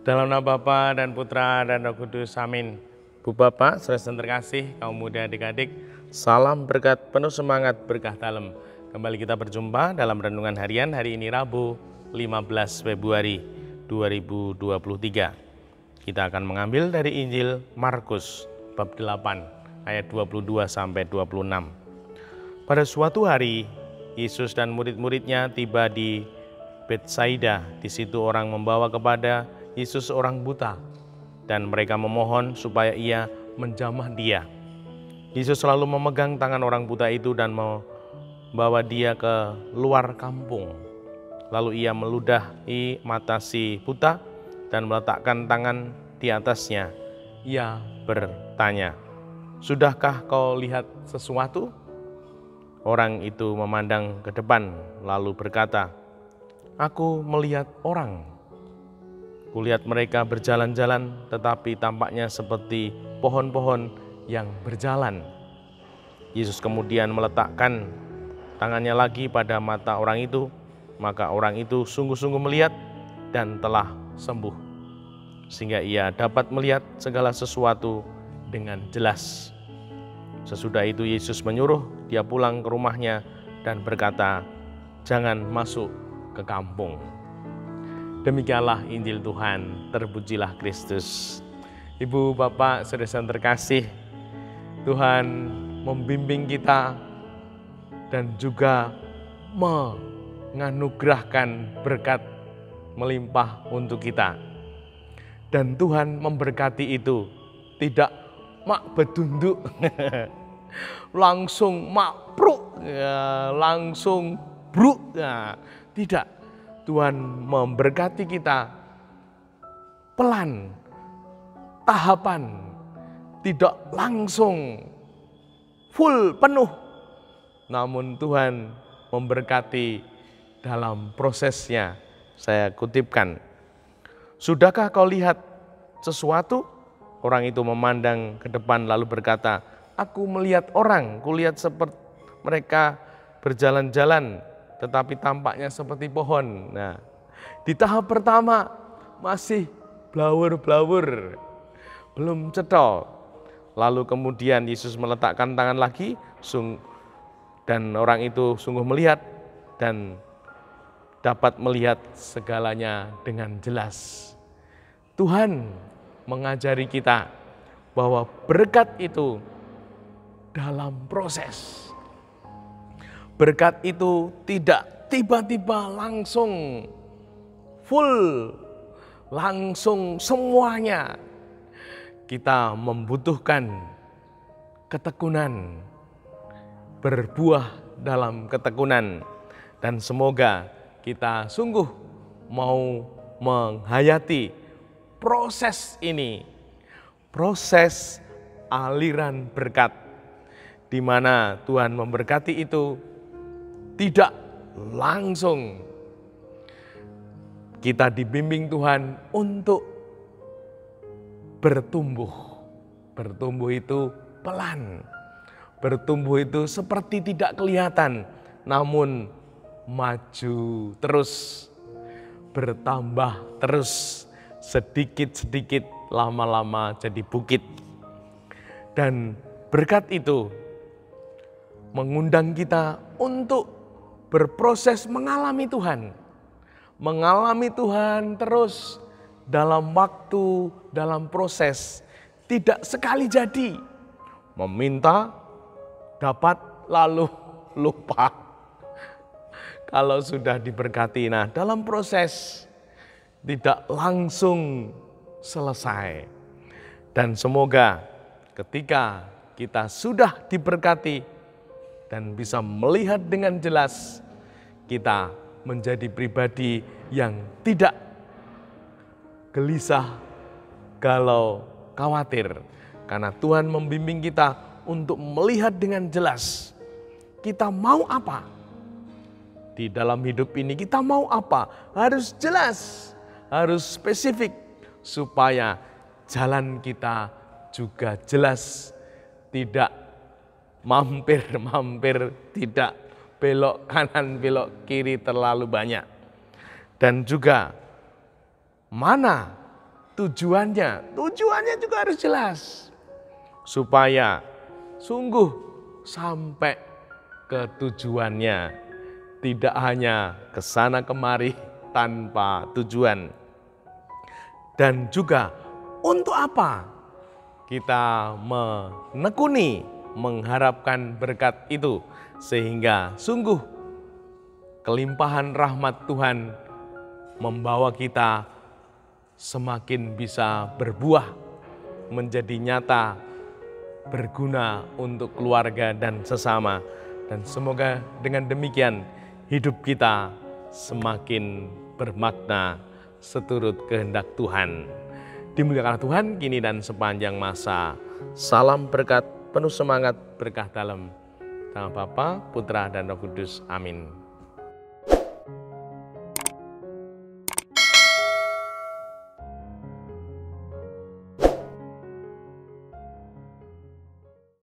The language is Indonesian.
Dalam nama Bapa dan Putra dan Roh Kudus, amin. Bu Bapak, saudara yang terkasih, kaum muda adik-adik, salam berkat penuh semangat berkah dalam. Kembali kita berjumpa dalam renungan harian hari ini Rabu 15 Februari 2023. Kita akan mengambil dari Injil Markus bab 8 ayat 22 sampai 26. Pada suatu hari, Yesus dan murid-muridnya tiba di Betsaida. Di situ orang membawa kepada Yesus orang buta, dan mereka memohon supaya ia menjamah dia. Yesus selalu memegang tangan orang buta itu dan membawa dia ke luar kampung. Lalu ia meludahi mata si buta dan meletakkan tangan di atasnya. Ia bertanya, "Sudahkah kau lihat sesuatu?" Orang itu memandang ke depan lalu berkata, "Aku melihat orang. Kulihat mereka berjalan-jalan, tetapi tampaknya seperti pohon-pohon yang berjalan." Yesus kemudian meletakkan tangannya lagi pada mata orang itu, maka orang itu sungguh-sungguh melihat dan telah sembuh, sehingga ia dapat melihat segala sesuatu dengan jelas. Sesudah itu Yesus menyuruh dia pulang ke rumahnya dan berkata, "Jangan masuk ke kampung." Demikianlah Injil Tuhan, terpujilah Kristus. Ibu, Bapak, saudara yang terkasih, Tuhan membimbing kita dan juga menganugerahkan berkat melimpah untuk kita. Dan Tuhan memberkati itu tidak mak bedunduk, langsung makpruk, langsung bruk, tidak. Tuhan memberkati kita pelan, tahapan, tidak langsung full penuh. Namun Tuhan memberkati dalam prosesnya. Saya kutipkan, "Sudahkah kau lihat sesuatu?" Orang itu memandang ke depan lalu berkata, "Aku melihat orang, kulihat seperti mereka berjalan-jalan, tetapi tampaknya seperti pohon." Nah, di tahap pertama masih blawur-blawur, belum cetol. Lalu kemudian Yesus meletakkan tangan lagi, dan orang itu sungguh melihat dan dapat melihat segalanya dengan jelas. Tuhan mengajari kita bahwa berkat itu dalam proses. Berkat itu tidak tiba-tiba langsung full, langsung semuanya. Kita membutuhkan ketekunan, berbuah dalam ketekunan, dan semoga kita sungguh mau menghayati proses ini, proses aliran berkat, di mana Tuhan memberkati itu tidak langsung. Kita dibimbing Tuhan untuk bertumbuh. Bertumbuh itu pelan. Bertumbuh itu seperti tidak kelihatan, namun maju terus, bertambah terus, sedikit-sedikit, lama-lama jadi bukit. Dan berkat itu mengundang kita untuk berproses mengalami Tuhan. Mengalami Tuhan terus dalam waktu, dalam proses. Tidak sekali jadi. Meminta, dapat, lalu lupa. Kalau sudah diberkati, nah dalam proses tidak langsung selesai. Dan semoga ketika kita sudah diberkati dan bisa melihat dengan jelas, kita menjadi pribadi yang tidak gelisah, galau, khawatir. Karena Tuhan membimbing kita untuk melihat dengan jelas, kita mau apa? Di dalam hidup ini kita mau apa? Harus jelas, harus spesifik, supaya jalan kita juga jelas, tidak mampir-mampir, tidak belok kanan, belok kiri terlalu banyak. Dan juga mana Tujuannya juga harus jelas. Supaya sungguh sampai ke tujuannya. Tidak hanya kesana kemari tanpa tujuan. Dan juga untuk apa kita menekuni, mengharapkan berkat itu. Sehingga sungguh kelimpahan rahmat Tuhan membawa kita semakin bisa berbuah, menjadi nyata, berguna untuk keluarga dan sesama. Dan semoga dengan demikian hidup kita semakin bermakna seturut kehendak Tuhan. Dimuliakan Tuhan kini dan sepanjang masa. Salam berkat, penuh semangat, berkah dalam. Nama Bapa, Putra, dan Roh Kudus. Amin.